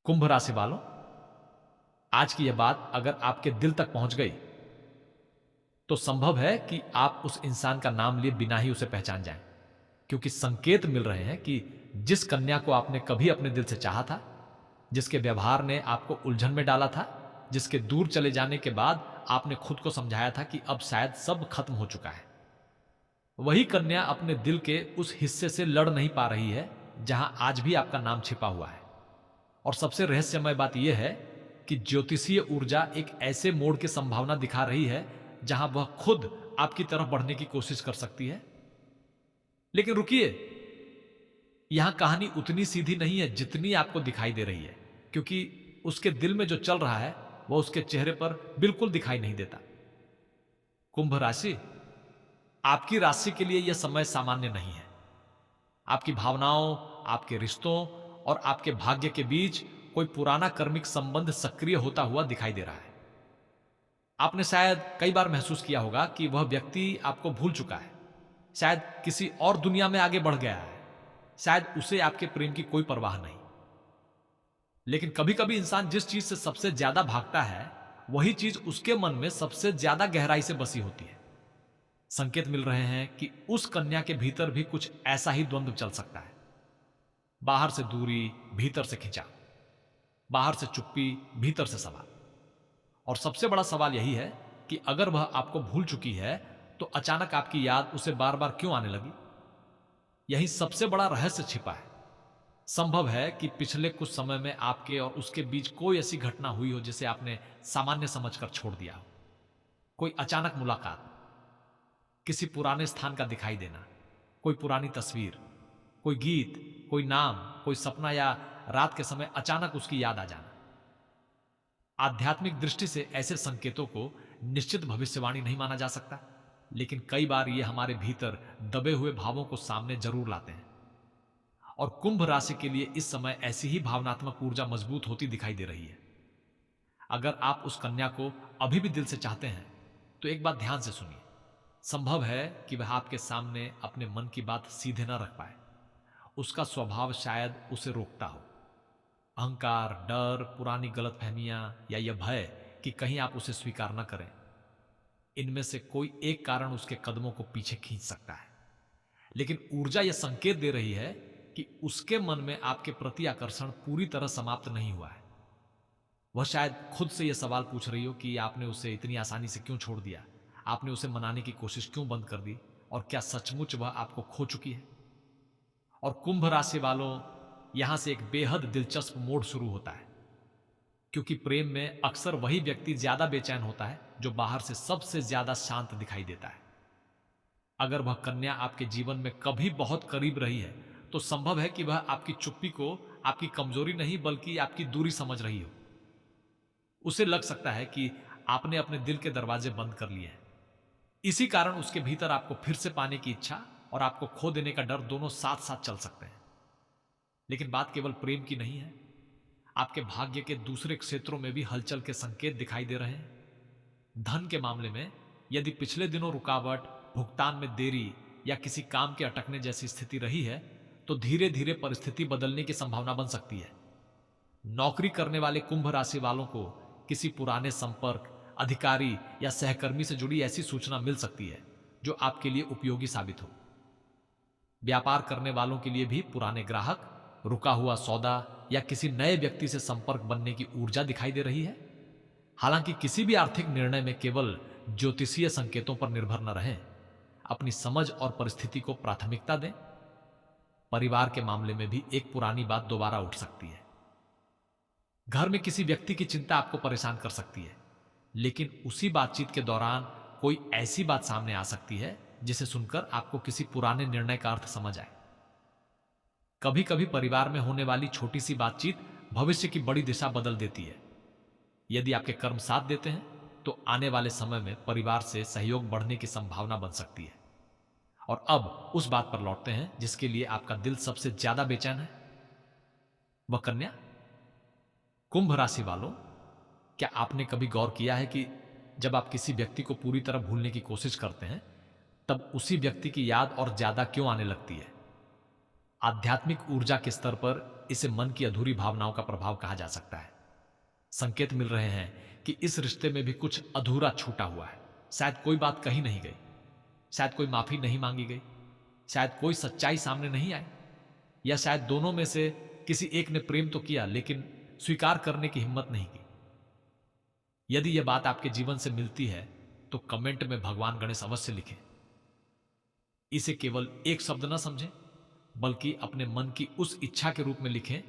कुंभ राशि वालों, आज की यह बात अगर आपके दिल तक पहुंच गई तो संभव है कि आप उस इंसान का नाम लिए बिना ही उसे पहचान जाएं, क्योंकि संकेत मिल रहे हैं कि जिस कन्या को आपने कभी अपने दिल से चाहा था, जिसके व्यवहार ने आपको उलझन में डाला था, जिसके दूर चले जाने के बाद आपने खुद को समझाया था कि अब शायद सब खत्म हो चुका है, वही कन्या अपने दिल के उस हिस्से से लड़ नहीं पा रही है जहां आज भी आपका नाम छिपा हुआ है। और सबसे रहस्यमय बात यह है कि ज्योतिषीय ऊर्जा एक ऐसे मोड़ की संभावना दिखा रही है जहां वह खुद आपकी तरफ बढ़ने की कोशिश कर सकती है। लेकिन रुकिए, यहां कहानी उतनी सीधी नहीं है जितनी आपको दिखाई दे रही है, क्योंकि उसके दिल में जो चल रहा है वह उसके चेहरे पर बिल्कुल दिखाई नहीं देता। कुंभ राशि, आपकी राशि के लिए यह समय सामान्य नहीं है। आपकी भावनाओं, आपके रिश्तों और आपके भाग्य के बीच कोई पुराना कर्मिक संबंध सक्रिय होता हुआ दिखाई दे रहा है। आपने शायद कई बार महसूस किया होगा कि वह व्यक्ति आपको भूल चुका है, शायद किसी और दुनिया में आगे बढ़ गया है, शायद उसे आपके प्रेम की कोई परवाह नहीं। लेकिन कभी कभी इंसान जिस चीज से सबसे ज्यादा भागता है, वही चीज उसके मन में सबसे ज्यादा गहराई से बसी होती है। संकेत मिल रहे हैं कि उस कन्या के भीतर भी कुछ ऐसा ही द्वंद्व चल सकता है। बाहर से दूरी, भीतर से खिंचाव, बाहर से चुप्पी, भीतर से सवाल। और सबसे बड़ा सवाल यही है कि अगर वह आपको भूल चुकी है तो अचानक आपकी याद उसे बार बार क्यों आने लगी? यही सबसे बड़ा रहस्य छिपा है। संभव है कि पिछले कुछ समय में आपके और उसके बीच कोई ऐसी घटना हुई हो जिसे आपने सामान्य समझकर छोड़ दिया हो। कोई अचानक मुलाकात, किसी पुराने स्थान का दिखाई देना, कोई पुरानी तस्वीर, कोई गीत, कोई नाम, कोई सपना, या रात के समय अचानक उसकी याद आ जाना। आध्यात्मिक दृष्टि से ऐसे संकेतों को निश्चित भविष्यवाणी नहीं माना जा सकता, लेकिन कई बार ये हमारे भीतर दबे हुए भावों को सामने जरूर लाते हैं। और कुंभ राशि के लिए इस समय ऐसी ही भावनात्मक ऊर्जा मजबूत होती दिखाई दे रही है। अगर आप उस कन्या को अभी भी दिल से चाहते हैं तो एक बात ध्यान से सुनिए। संभव है कि वह आपके सामने अपने मन की बात सीधे ना रख पाए। उसका स्वभाव शायद उसे रोकता हो। अहंकार, डर, पुरानी गलतफहमियां या यह भय कि कहीं आप उसे स्वीकार न करें, इनमें से कोई एक कारण उसके कदमों को पीछे खींच सकता है। लेकिन ऊर्जा यह संकेत दे रही है कि उसके मन में आपके प्रति आकर्षण पूरी तरह समाप्त नहीं हुआ है। वह शायद खुद से यह सवाल पूछ रही हो कि आपने उसे इतनी आसानी से क्यों छोड़ दिया, आपने उसे मनाने की कोशिश क्यों बंद कर दी, और क्या सचमुच वह आपको खो चुकी है? और कुंभ राशि वालों, यहां से एक बेहद दिलचस्प मोड़ शुरू होता है, क्योंकि प्रेम में अक्सर वही व्यक्ति ज्यादा बेचैन होता है जो बाहर से सबसे ज्यादा शांत दिखाई देता है। अगर वह कन्या आपके जीवन में कभी बहुत करीब रही है तो संभव है कि वह आपकी चुप्पी को आपकी कमजोरी नहीं बल्कि आपकी दूरी समझ रही हो। उसे लग सकता है कि आपने अपने दिल के दरवाजे बंद कर लिए हैं। इसी कारण उसके भीतर आपको फिर से पाने की इच्छा और आपको खो देने का डर दोनों साथ साथ चल सकते हैं। लेकिन बात केवल प्रेम की नहीं है। आपके भाग्य के दूसरे क्षेत्रों में भी हलचल के संकेत दिखाई दे रहे हैं। धन के मामले में यदि पिछले दिनों रुकावट, भुगतान में देरी या किसी काम के अटकने जैसी स्थिति रही है तो धीरे धीरे परिस्थिति बदलने की संभावना बन सकती है। नौकरी करने वाले कुंभ राशि वालों को किसी पुराने संपर्क, अधिकारी या सहकर्मी से जुड़ी ऐसी सूचना मिल सकती है जो आपके लिए उपयोगी साबित हो। व्यापार करने वालों के लिए भी पुराने ग्राहक, रुका हुआ सौदा या किसी नए व्यक्ति से संपर्क बनने की ऊर्जा दिखाई दे रही है। हालांकि किसी भी आर्थिक निर्णय में केवल ज्योतिषीय संकेतों पर निर्भर न रहें, अपनी समझ और परिस्थिति को प्राथमिकता दें। परिवार के मामले में भी एक पुरानी बात दोबारा उठ सकती है। घर में किसी व्यक्ति की चिंता आपको परेशान कर सकती है, लेकिन उसी बातचीत के दौरान कोई ऐसी बात सामने आ सकती है जिसे सुनकर आपको किसी पुराने निर्णय का अर्थ समझ आए। कभी कभी परिवार में होने वाली छोटी सी बातचीत भविष्य की बड़ी दिशा बदल देती है। यदि आपके कर्म साथ देते हैं तो आने वाले समय में परिवार से सहयोग बढ़ने की संभावना बन सकती है। और अब उस बात पर लौटते हैं जिसके लिए आपका दिल सबसे ज्यादा बेचैन है, वह कन्या। कुंभ राशि वालों, क्या आपने कभी गौर किया है कि जब आप किसी व्यक्ति को पूरी तरह भूलने की कोशिश करते हैं तब उसी व्यक्ति की याद और ज्यादा क्यों आने लगती है? आध्यात्मिक ऊर्जा के स्तर पर इसे मन की अधूरी भावनाओं का प्रभाव कहा जा सकता है। संकेत मिल रहे हैं कि इस रिश्ते में भी कुछ अधूरा छूटा हुआ है। शायद कोई बात कही नहीं गई, शायद कोई माफी नहीं मांगी गई, शायद कोई सच्चाई सामने नहीं आई, या शायद दोनों में से किसी एक ने प्रेम तो किया लेकिन स्वीकार करने की हिम्मत नहीं की। यदि यह बात आपके जीवन से मिलती है तो कमेंट में भगवान गणेश अवश्य लिखें। इसे केवल एक शब्द न समझें, बल्कि अपने मन की उस इच्छा के रूप में लिखें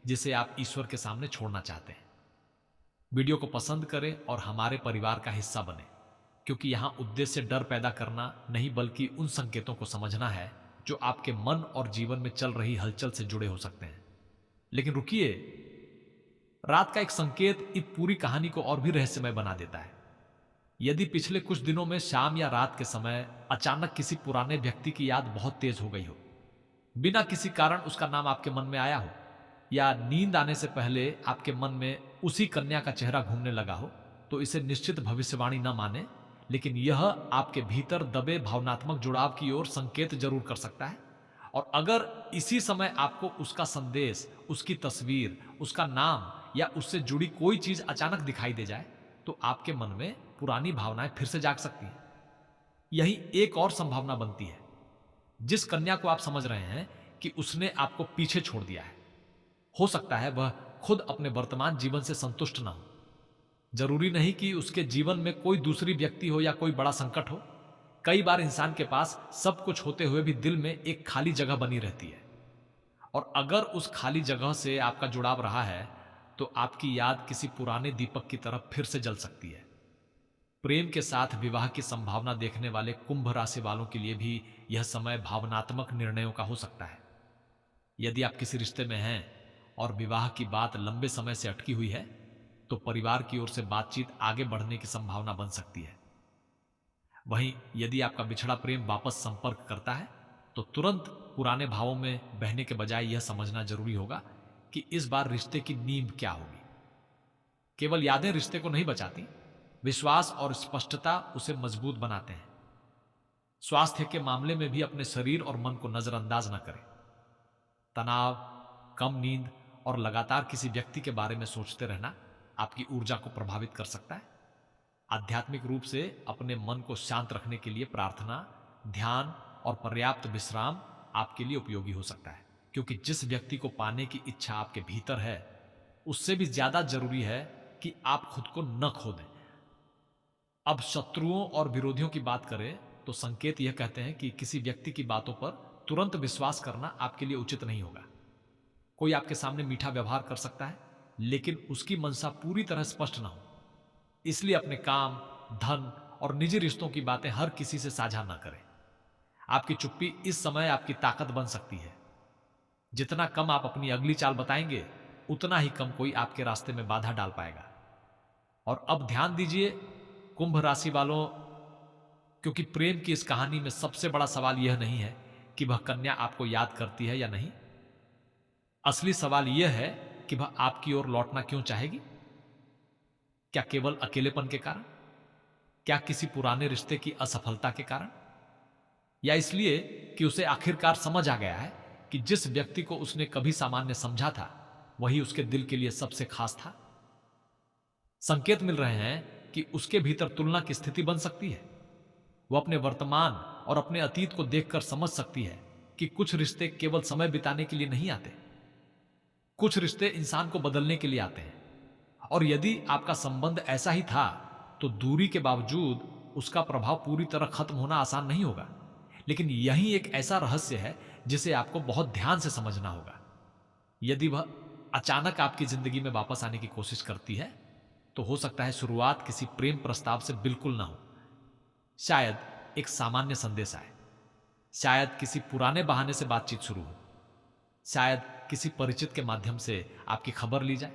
जिसे आप ईश्वर के सामने छोड़ना चाहते हैं। वीडियो को पसंद करें और हमारे परिवार का हिस्सा बने, क्योंकि यहां उद्देश्य डर पैदा करना नहीं, बल्कि उन संकेतों को समझना है जो आपके मन और जीवन में चल रही हलचल से जुड़े हो सकते हैं। लेकिन रुकिए, रात का एक संकेत इस पूरी कहानी को और भी रहस्यमय बना देता है। यदि पिछले कुछ दिनों में शाम या रात के समय अचानक किसी पुराने व्यक्ति की याद बहुत तेज हो गई हो, बिना किसी कारण उसका नाम आपके मन में आया हो, या नींद आने से पहले आपके मन में उसी कन्या का चेहरा घूमने लगा हो, तो इसे निश्चित भविष्यवाणी न माने, लेकिन यह आपके भीतर दबे भावनात्मक जुड़ाव की ओर संकेत जरूर कर सकता है। और अगर इसी समय आपको उसका संदेश, उसकी तस्वीर, उसका नाम या उससे जुड़ी कोई चीज अचानक दिखाई दे जाए, तो आपके मन में पुरानी भावनाएं फिर से जाग सकती हैं। यही एक और संभावना बनती है। जिस कन्या को आप समझ रहे हैं कि उसने आपको पीछे छोड़ दिया है, हो सकता है वह खुद अपने वर्तमान जीवन से संतुष्ट ना हो। जरूरी नहीं कि उसके जीवन में कोई दूसरी व्यक्ति हो या कोई बड़ा संकट हो। कई बार इंसान के पास सब कुछ होते हुए भी दिल में एक खाली जगह बनी रहती है, और अगर उस खाली जगह से आपका जुड़ाव रहा है तो आपकी याद किसी पुराने दीपक की तरफ फिर से जल सकती है। प्रेम के साथ विवाह की संभावना देखने वाले कुंभ राशि वालों के लिए भी यह समय भावनात्मक निर्णयों का हो सकता है। यदि आप किसी रिश्ते में हैं और विवाह की बात लंबे समय से अटकी हुई है, तो परिवार की ओर से बातचीत आगे बढ़ने की संभावना बन सकती है। वहीं यदि आपका बिछड़ा प्रेम वापस संपर्क करता है, तो तुरंत पुराने भावों में बहने के बजाय यह समझना जरूरी होगा कि इस बार रिश्ते की नींव क्या होगी। केवल यादें रिश्ते को नहीं बचाती, विश्वास और स्पष्टता उसे मजबूत बनाते हैं। स्वास्थ्य के मामले में भी अपने शरीर और मन को नजरअंदाज न करें। तनाव, कम नींद और लगातार किसी व्यक्ति के बारे में सोचते रहना आपकी ऊर्जा को प्रभावित कर सकता है। आध्यात्मिक रूप से अपने मन को शांत रखने के लिए प्रार्थना, ध्यान और पर्याप्त विश्राम आपके लिए उपयोगी हो सकता है, क्योंकि जिस व्यक्ति को पाने की इच्छा आपके भीतर है, उससे भी ज्यादा जरूरी है कि आप खुद को न खो दें। अब शत्रुओं और विरोधियों की बात करें तो संकेत यह कहते हैं कि किसी व्यक्ति की बातों पर तुरंत विश्वास करना आपके लिए उचित नहीं होगा। कोई आपके सामने मीठा व्यवहार कर सकता है, लेकिन उसकी मंशा पूरी तरह स्पष्ट ना हो। इसलिए अपने काम, धन और निजी रिश्तों की बातें हर किसी से साझा ना करें। आपकी चुप्पी इस समय आपकी ताकत बन सकती है। जितना कम आप अपनी अगली चाल बताएंगे, उतना ही कम कोई आपके रास्ते में बाधा डाल पाएगा। और अब ध्यान दीजिए कुंभ राशि वालों, क्योंकि प्रेम की इस कहानी में सबसे बड़ा सवाल यह नहीं है कि वह कन्या आपको याद करती है या नहीं। असली सवाल यह है कि वह आपकी ओर लौटना क्यों चाहेगी। क्या केवल अकेलेपन के कारण? क्या किसी पुराने रिश्ते की असफलता के कारण? या इसलिए कि उसे आखिरकार समझ आ गया है कि जिस व्यक्ति को उसने कभी सामान्य समझा था, वही उसके दिल के लिए सबसे खास था। संकेत मिल रहे हैं कि उसके भीतर तुलना की स्थिति बन सकती है। वह अपने वर्तमान और अपने अतीत को देखकर समझ सकती है कि कुछ रिश्ते केवल समय बिताने के लिए नहीं आते, कुछ रिश्ते इंसान को बदलने के लिए आते हैं। और यदि आपका संबंध ऐसा ही था, तो दूरी के बावजूद उसका प्रभाव पूरी तरह खत्म होना आसान नहीं होगा। लेकिन यही एक ऐसा रहस्य है जिसे आपको बहुत ध्यान से समझना होगा। यदि वह अचानक आपकी जिंदगी में वापस आने की कोशिश करती है, तो हो सकता है शुरुआत किसी प्रेम प्रस्ताव से बिल्कुल ना हो। शायद एक सामान्य संदेश आए, शायद किसी पुराने बहाने से बातचीत शुरू हो, शायद किसी परिचित के माध्यम से आपकी खबर ली जाए,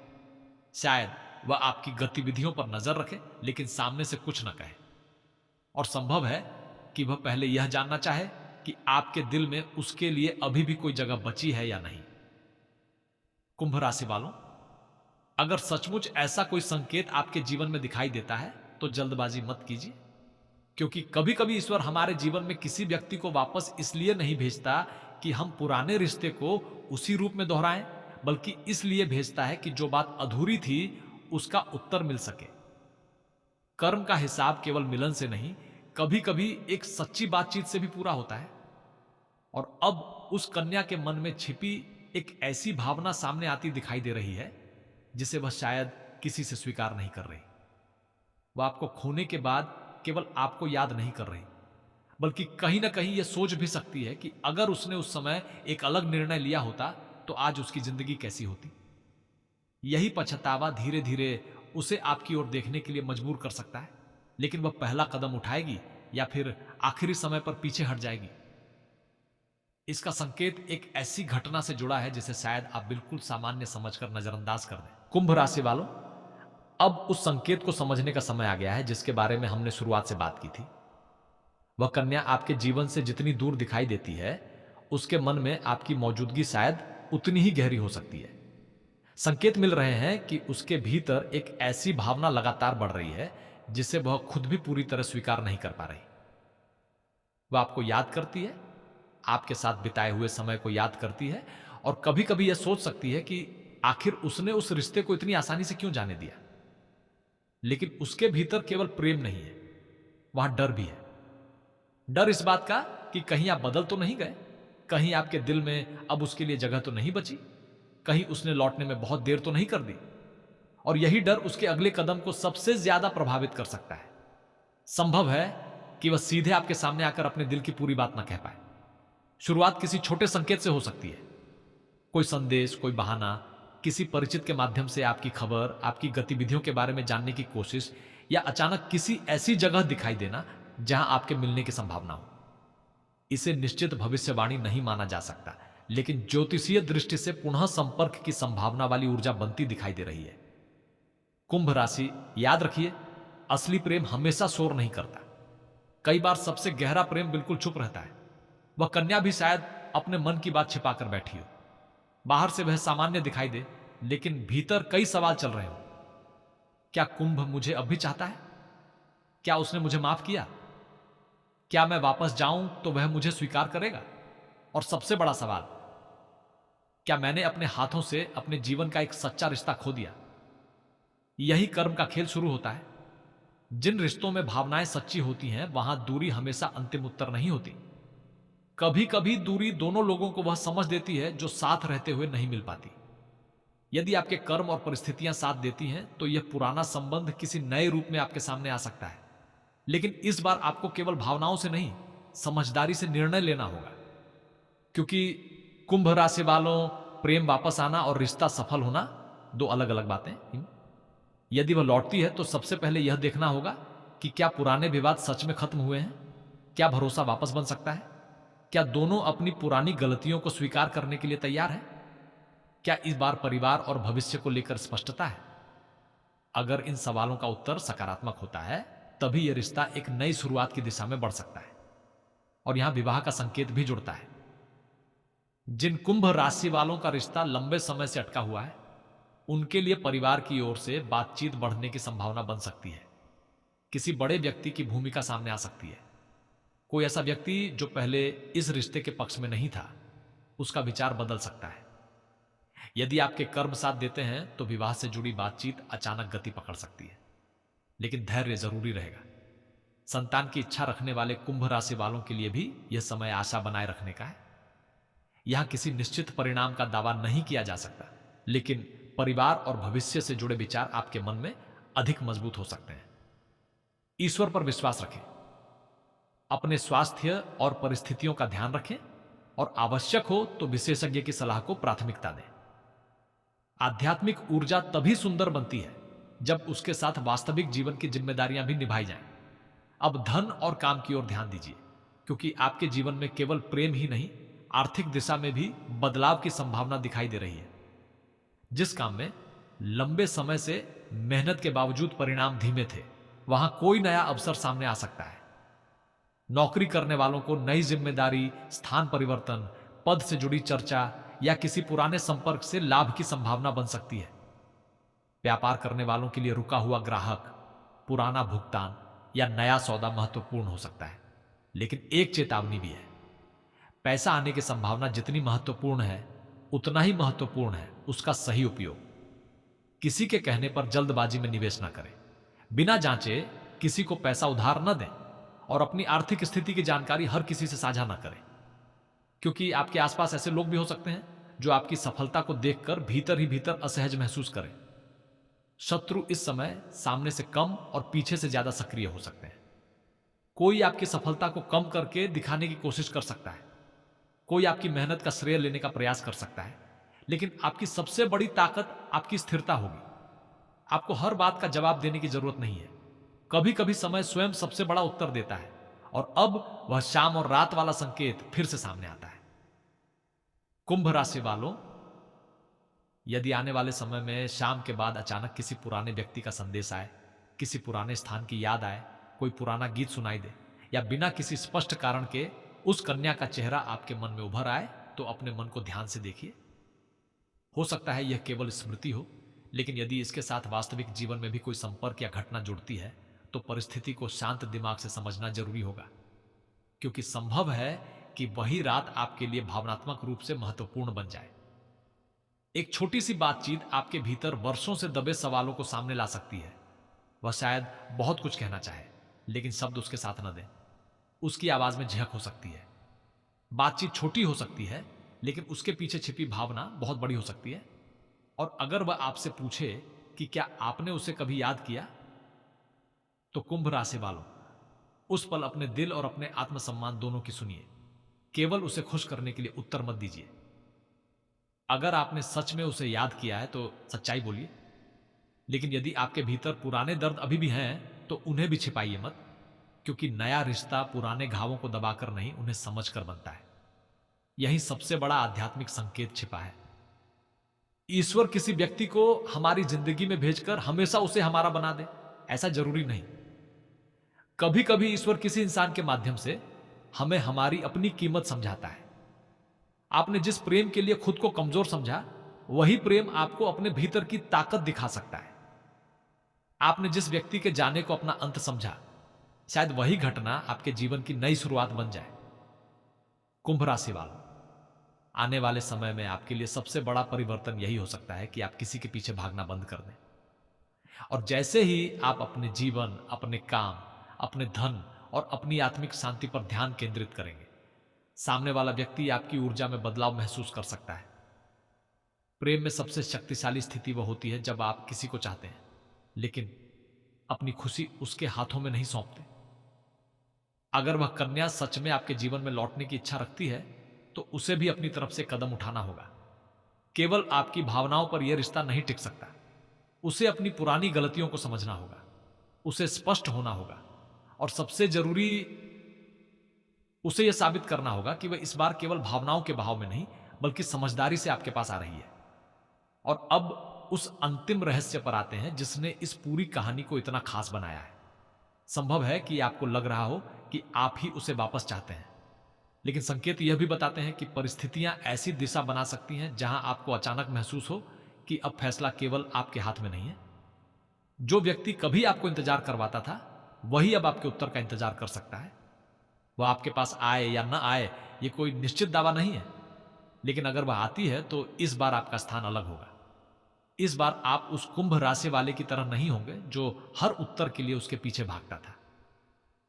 शायद वह आपकी गतिविधियों पर नजर रखे लेकिन सामने से कुछ न कहे। और संभव है कि वह पहले यह जानना चाहे कि आपके दिल में उसके लिए अभी भी कोई जगह बची है या नहीं। कुंभ राशि वालों, अगर सचमुच ऐसा कोई संकेत आपके जीवन में दिखाई देता है, तो जल्दबाजी मत कीजिए, क्योंकि कभी कभी ईश्वर हमारे जीवन में किसी व्यक्ति को वापस इसलिए नहीं भेजता कि हम पुराने रिश्ते को उसी रूप में दोहराएं, बल्कि इसलिए भेजता है कि जो बात अधूरी थी उसका उत्तर मिल सके। कर्म का हिसाब केवल मिलन से नहीं, कभी कभी एक सच्ची बातचीत से भी पूरा होता है। और अब उस कन्या के मन में छिपी एक ऐसी भावना सामने आती दिखाई दे रही है जिसे वह शायद किसी से स्वीकार नहीं कर रही। वह आपको खोने के बाद केवल आपको याद नहीं कर रही, बल्कि कहीं ना कहीं यह सोच भी सकती है कि अगर उसने उस समय एक अलग निर्णय लिया होता तो आज उसकी जिंदगी कैसी होती। यही पछतावा धीरे धीरे उसे आपकी ओर देखने के लिए मजबूर कर सकता है, लेकिन वह पहला कदम उठाएगी या फिर आखिरी समय पर पीछे हट जाएगी। इसका संकेत एक ऐसी घटना से जुड़ा है जिसे शायद आप बिल्कुल सामान्य समझकर नजरअंदाज कर दें। कुंभ राशि वालों, अब उस संकेत को समझने का समय आ गया है जिसके बारे में हमने शुरुआत से बात की थी। वह कन्या आपके जीवन से जितनी दूर दिखाई देती है, उसके मन में आपकी मौजूदगी शायद उतनी ही गहरी हो सकती है। संकेत मिल रहे हैं कि उसके भीतर एक ऐसी भावना लगातार बढ़ रही है जिसे वह खुद भी पूरी तरह स्वीकार नहीं कर पा रही। वह आपको याद करती है, आपके साथ बिताए हुए समय को याद करती है, और कभी कभी यह सोच सकती है कि आखिर उसने उस रिश्ते को इतनी आसानी से क्यों जाने दिया। लेकिन उसके भीतर केवल प्रेम नहीं है, वहां डर भी है। डर इस बात का कि कहीं आप बदल तो नहीं गए, कहीं आपके दिल में अब उसके लिए जगह तो नहीं बची, कहीं उसने लौटने में बहुत देर तो नहीं कर दी। और यही डर उसके अगले कदम को सबसे ज्यादा प्रभावित कर सकता है। संभव है कि वह सीधे आपके सामने आकर अपने दिल की पूरी बात ना कह पाए। शुरुआत किसी छोटे संकेत से हो सकती है, कोई संदेश, कोई बहाना, किसी परिचित के माध्यम से आपकी खबर, आपकी गतिविधियों के बारे में जानने की कोशिश, या अचानक किसी ऐसी जगह दिखाई देना जहां आपके मिलने की संभावना हो। इसे निश्चित भविष्यवाणी नहीं माना जा सकता, लेकिन ज्योतिषीय दृष्टि से पुनः संपर्क की संभावना वाली ऊर्जा बनती दिखाई दे रही है। कुंभ राशि, याद रखिए, असली प्रेम हमेशा शोर नहीं करता। कई बार सबसे गहरा प्रेम बिल्कुल चुप रहता है। वह कन्या भी शायद अपने मन की बात छिपाकर बैठी हो। बाहर से वह सामान्य दिखाई दे, लेकिन भीतर कई सवाल चल रहे हो। क्या कुंभ मुझे अब भी चाहता है? क्या उसने मुझे माफ किया? क्या मैं वापस जाऊं तो वह मुझे स्वीकार करेगा? और सबसे बड़ा सवाल, क्या मैंने अपने हाथों से अपने जीवन का एक सच्चा रिश्ता खो दिया? यही कर्म का खेल शुरू होता है। जिन रिश्तों में भावनाएं सच्ची होती हैं, वहां दूरी हमेशा अंतिम उत्तर नहीं होती। कभी कभी दूरी दोनों लोगों को वह समझ देती है जो साथ रहते हुए नहीं मिल पाती। यदि आपके कर्म और परिस्थितियां साथ देती हैं तो यह पुराना संबंध किसी नए रूप में आपके सामने आ सकता है। लेकिन इस बार आपको केवल भावनाओं से नहीं, समझदारी से निर्णय लेना होगा। क्योंकि कुंभ राशि वालों, प्रेम वापस आना और रिश्ता सफल होना दो अलग अलग बातें। यदि वह लौटती है तो सबसे पहले यह देखना होगा कि क्या पुराने विवाद सच में खत्म हुए हैं, क्या भरोसा वापस बन सकता है, क्या दोनों अपनी पुरानी गलतियों को स्वीकार करने के लिए तैयार हैं, क्या इस बार परिवार और भविष्य को लेकर स्पष्टता है। अगर इन सवालों का उत्तर सकारात्मक होता है, तभी यह रिश्ता एक नई शुरुआत की दिशा में बढ़ सकता है। और यहां विवाह का संकेत भी जुड़ता है। जिन कुंभ राशि वालों का रिश्ता लंबे समय से अटका हुआ है, उनके लिए परिवार की ओर से बातचीत बढ़ने की संभावना बन सकती है। किसी बड़े व्यक्ति की भूमिका सामने आ सकती है। कोई ऐसा व्यक्ति जो पहले इस रिश्ते के पक्ष में नहीं था, उसका विचार बदल सकता है। यदि आपके कर्म साथ देते हैं तो विवाह से जुड़ी बातचीत अचानक गति पकड़ सकती है, लेकिन धैर्य जरूरी रहेगा। संतान की इच्छा रखने वाले कुंभ राशि वालों के लिए भी यह समय आशा बनाए रखने का है। यहां किसी निश्चित परिणाम का दावा नहीं किया जा सकता, लेकिन परिवार और भविष्य से जुड़े विचार आपके मन में अधिक मजबूत हो सकते हैं। ईश्वर पर विश्वास रखें, अपने स्वास्थ्य और परिस्थितियों का ध्यान रखें, और आवश्यक हो तो विशेषज्ञ की सलाह को प्राथमिकता दें। आध्यात्मिक ऊर्जा तभी सुंदर बनती है जब उसके साथ वास्तविक जीवन की जिम्मेदारियां भी निभाई जाएं। अब धन और काम की ओर ध्यान दीजिए, क्योंकि आपके जीवन में केवल प्रेम ही नहीं, आर्थिक दिशा में भी बदलाव की संभावना दिखाई दे रही है। जिस काम में लंबे समय से मेहनत के बावजूद परिणाम धीमे थे, वहां कोई नया अवसर सामने आ सकता है। नौकरी करने वालों को नई जिम्मेदारी, स्थान परिवर्तन, पद से जुड़ी चर्चा या किसी पुराने संपर्क से लाभ की संभावना बन सकती है। व्यापार करने वालों के लिए रुका हुआ ग्राहक, पुराना भुगतान या नया सौदा महत्वपूर्ण हो सकता है। लेकिन एक चेतावनी भी है, पैसा आने की संभावना जितनी महत्वपूर्ण है, उतना ही महत्वपूर्ण है उसका सही उपयोग। किसी के कहने पर जल्दबाजी में निवेश ना करें। बिना जांचे किसी को पैसा उधार न दें और अपनी आर्थिक स्थिति की जानकारी हर किसी से साझा ना करें, क्योंकि आपके आसपास ऐसे लोग भी हो सकते हैं जो आपकी सफलता को देखकर भीतर ही भीतर असहज महसूस करें। शत्रु इस समय सामने से कम और पीछे से ज्यादा सक्रिय हो सकते हैं। कोई आपकी सफलता को कम करके दिखाने की कोशिश कर सकता है, कोई आपकी मेहनत का श्रेय लेने का प्रयास कर सकता है, लेकिन आपकी सबसे बड़ी ताकत आपकी स्थिरता होगी। आपको हर बात का जवाब देने की जरूरत नहीं है। कभी कभी समय स्वयं सबसे बड़ा उत्तर देता है, और अब वह शाम और रात वाला संकेत फिर से सामने आता है। कुंभ राशि वालों, यदि आने वाले समय में शाम के बाद अचानक किसी पुराने व्यक्ति का संदेश आए, किसी पुराने स्थान की याद आए, कोई पुराना गीत सुनाई दे, या बिना किसी स्पष्ट कारण के उस कन्या का चेहरा आपके मन में उभर आए, तो अपने मन को ध्यान से देखिए। हो सकता है यह केवल स्मृति हो, लेकिन यदि इसके साथ वास्तविक जीवन में भी कोई संपर्क या घटना जुड़ती है, तो परिस्थिति को शांत दिमाग से समझना जरूरी होगा, क्योंकि संभव है कि वही रात आपके लिए भावनात्मक रूप से महत्वपूर्ण बन जाए। एक छोटी सी बातचीत आपके भीतर वर्षों से दबे सवालों को सामने ला सकती है। वह शायद बहुत कुछ कहना चाहे, लेकिन शब्द उसके साथ न दें। उसकी आवाज में झिझक हो सकती है। बातचीत छोटी हो सकती है, लेकिन उसके पीछे छिपी भावना बहुत बड़ी हो सकती है। और अगर वह आपसे पूछे कि क्या आपने उसे कभी याद किया, तो कुंभ राशि वालों, उस पल अपने दिल और अपने आत्मसम्मान दोनों की सुनिए। केवल उसे खुश करने के लिए उत्तर मत दीजिए। अगर आपने सच में उसे याद किया है तो सच्चाई बोलिए, लेकिन यदि आपके भीतर पुराने दर्द अभी भी हैं, तो उन्हें भी छिपाइए मत, क्योंकि नया रिश्ता पुराने घावों को दबाकर नहीं, उन्हें समझकर बनता है। यही सबसे बड़ा आध्यात्मिक संकेत छिपा है। ईश्वर किसी व्यक्ति को हमारी जिंदगी में भेजकर हमेशा उसे हमारा बना दे, ऐसा जरूरी नहीं। कभी कभी ईश्वर किसी इंसान के माध्यम से हमें हमारी अपनी कीमत समझाता है। आपने जिस प्रेम के लिए खुद को कमजोर समझा, वही प्रेम आपको अपने भीतर की ताकत दिखा सकता है। आपने जिस व्यक्ति के जाने को अपना अंत समझा, शायद वही घटना आपके जीवन की नई शुरुआत बन जाए। कुंभ राशि वालों, आने वाले समय में आपके लिए सबसे बड़ा परिवर्तन यही हो सकता है कि आप किसी के पीछे भागना बंद कर दें। और जैसे ही आप अपने जीवन, अपने काम, अपने धन और अपनी आत्मिक शांति पर ध्यान केंद्रित करेंगे, सामने वाला व्यक्ति आपकी ऊर्जा में बदलाव महसूस कर सकता है। प्रेम में सबसे शक्तिशाली स्थिति वह होती है जब आप किसी को चाहते हैं, लेकिन अपनी खुशी उसके हाथों में नहीं सौंपते। अगर वह कन्या सच में आपके जीवन में लौटने की इच्छा रखती है, तो उसे भी अपनी तरफ से कदम उठाना होगा। केवल आपकी भावनाओं पर यह रिश्ता नहीं टिक सकता। उसे अपनी पुरानी गलतियों को समझना होगा, उसे स्पष्ट होना होगा, और सबसे जरूरी, उसे यह साबित करना होगा कि वह इस बार केवल भावनाओं के बहाव में नहीं, बल्कि समझदारी से आपके पास आ रही है। और अब उस अंतिम रहस्य पर आते हैं जिसने इस पूरी कहानी को इतना खास बनाया है। संभव है कि आपको लग रहा हो कि आप ही उसे वापस चाहते हैं, लेकिन संकेत यह भी बताते हैं कि परिस्थितियां ऐसी दिशा बना सकती हैं जहां आपको अचानक महसूस हो कि अब फैसला केवल आपके हाथ में नहीं है। जो व्यक्ति कभी आपको इंतजार करवाता था, वही अब आपके उत्तर का इंतजार कर सकता है। वह आपके पास आए या न आए, यह कोई निश्चित दावा नहीं है, लेकिन अगर वह आती है तो इस बार आपका स्थान अलग होगा। इस बार आप उस कुंभ राशि वाले की तरह नहीं होंगे जो हर उत्तर के लिए उसके पीछे भागता था।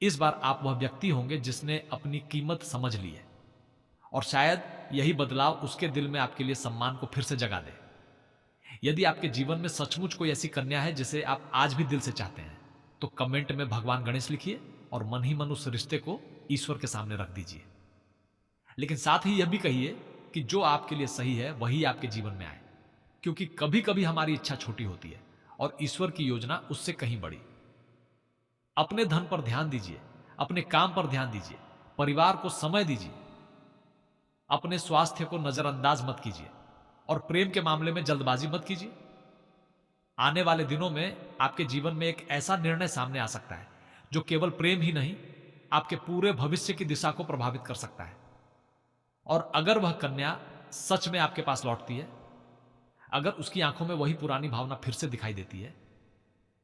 इस बार आप वह व्यक्ति होंगे जिसने अपनी कीमत समझ ली है, और शायद यही बदलाव उसके दिल में आपके लिए सम्मान को फिर से जगा दे। यदि आपके जीवन में सचमुच कोई ऐसी कन्या है जिसे आप आज भी दिल से चाहते हैं, तो कमेंट में भगवान गणेश लिखिए और मन ही मन उस रिश्ते को ईश्वर के सामने रख दीजिए। लेकिन साथ ही यह भी कहिए कि जो आपके लिए सही है वही आपके जीवन में आए, क्योंकि कभी कभी हमारी इच्छा छोटी होती है और ईश्वर की योजना उससे कहीं बड़ी। अपने धन पर ध्यान दीजिए, अपने काम पर ध्यान दीजिए, परिवार को समय दीजिए, अपने स्वास्थ्य को नजरअंदाज मत कीजिए, और प्रेम के मामले में जल्दबाजी मत कीजिए। आने वाले दिनों में आपके जीवन में एक ऐसा निर्णय सामने आ सकता है जो केवल प्रेम ही नहीं, आपके पूरे भविष्य की दिशा को प्रभावित कर सकता है। और अगर वह कन्या सच में आपके पास लौटती है, अगर उसकी आंखों में वही पुरानी भावना फिर से दिखाई देती है,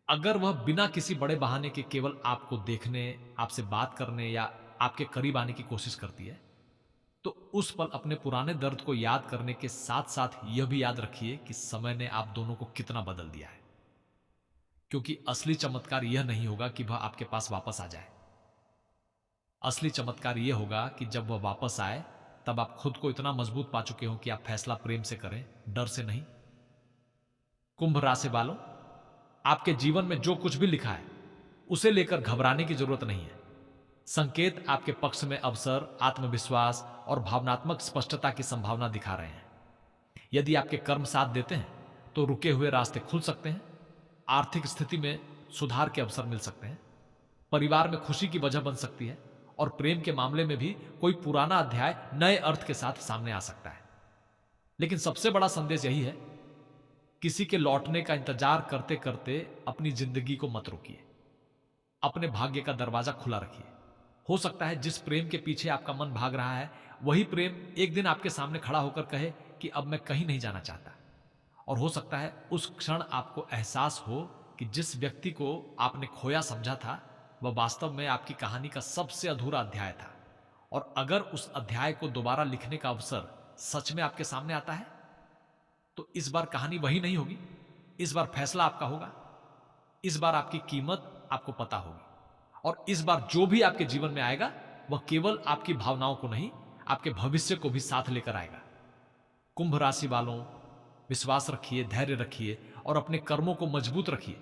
अगर वह बिना किसी बड़े बहाने के केवल आपको देखने, आपसे बात करने या आपके करीब आने की कोशिश करती है, तो उस पल अपने पुराने दर्द को याद करने के साथ साथ यह भी याद रखिए कि समय ने आप दोनों को कितना बदल दिया है। क्योंकि असली चमत्कार यह नहीं होगा कि वह आपके पास वापस आ जाए। असली चमत्कार यह होगा कि जब वह वापस आए तब आप खुद को इतना मजबूत पा चुके हो कि आप फैसला प्रेम से करें, डर से नहीं। कुंभ राशि वालों, आपके जीवन में जो कुछ भी लिखा है उसे लेकर घबराने की जरूरत नहीं है। संकेत आपके पक्ष में अवसर, आत्मविश्वास और भावनात्मक स्पष्टता की संभावना दिखा रहे हैं। यदि आपके कर्म साथ देते हैं तो रुके हुए रास्ते खुल सकते हैं, आर्थिक स्थिति में सुधार के अवसर मिल सकते हैं, परिवार में खुशी की वजह बन सकती है और प्रेम के मामले में भी कोई पुराना अध्याय नए अर्थ के साथ सामने आ सकता है। लेकिन सबसे बड़ा संदेश यही है, किसी के लौटने का इंतजार करते करते अपनी जिंदगी को मत रोकिए। अपने भाग्य का दरवाजा खुला रखिए। हो सकता है जिस प्रेम के पीछे आपका मन भाग रहा है वही प्रेम एक दिन आपके सामने खड़ा होकर कहे कि अब मैं कहीं नहीं जाना चाहता। और हो सकता है उस क्षण आपको एहसास हो कि जिस व्यक्ति को आपने खोया समझा था वह वास्तव में आपकी कहानी का सबसे अधूरा अध्याय था। और अगर उस अध्याय को दोबारा लिखने का अवसर सच में आपके सामने आता है तो इस बार कहानी वही नहीं होगी, इस बार फैसला आपका होगा। इस बार आपकी कीमत आपको पता होगी और इस बार जो भी आपके जीवन में आएगा वह केवल आपकी भावनाओं को नहीं, आपके भविष्य को भी साथ लेकर आएगा। कुंभ राशि वालों, विश्वास रखिए, धैर्य रखिए और अपने कर्मों को मजबूत रखिए।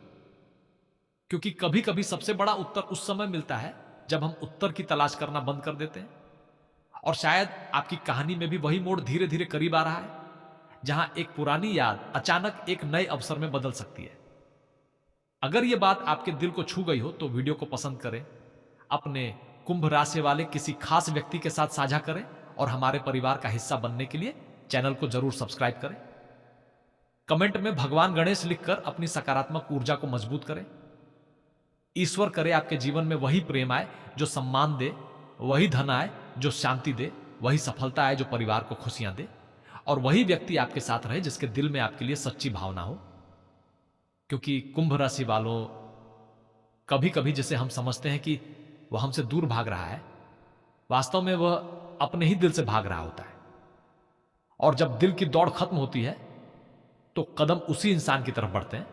क्योंकि कभी कभी सबसे बड़ा उत्तर उस समय मिलता है जब हम उत्तर की तलाश करना बंद कर देते हैं। और शायद आपकी कहानी में भी वही मोड़ धीरे धीरे करीब आ रहा है जहां एक पुरानी याद अचानक एक नए अवसर में बदल सकती है। अगर यह बात आपके दिल को छू गई हो तो वीडियो को पसंद करें, अपने कुंभ राशि वाले किसी खास व्यक्ति के साथ साझा करें और हमारे परिवार का हिस्सा बनने के लिए चैनल को जरूर सब्सक्राइब करें। कमेंट में भगवान गणेश लिखकर अपनी सकारात्मक ऊर्जा को मजबूत करें। ईश्वर करे आपके जीवन में वही प्रेम आए जो सम्मान दे, वही धन आए जो शांति दे, वही सफलता आए जो परिवार को खुशियां दे और वही व्यक्ति आपके साथ रहे जिसके दिल में आपके लिए सच्ची भावना हो। क्योंकि कुंभ राशि वालों, कभी कभी जिसे हम समझते हैं कि वह हमसे दूर भाग रहा है, वास्तव में वह अपने ही दिल से भाग रहा होता है। और जब दिल की दौड़ खत्म होती है तो कदम उसी इंसान की तरफ बढ़ते हैं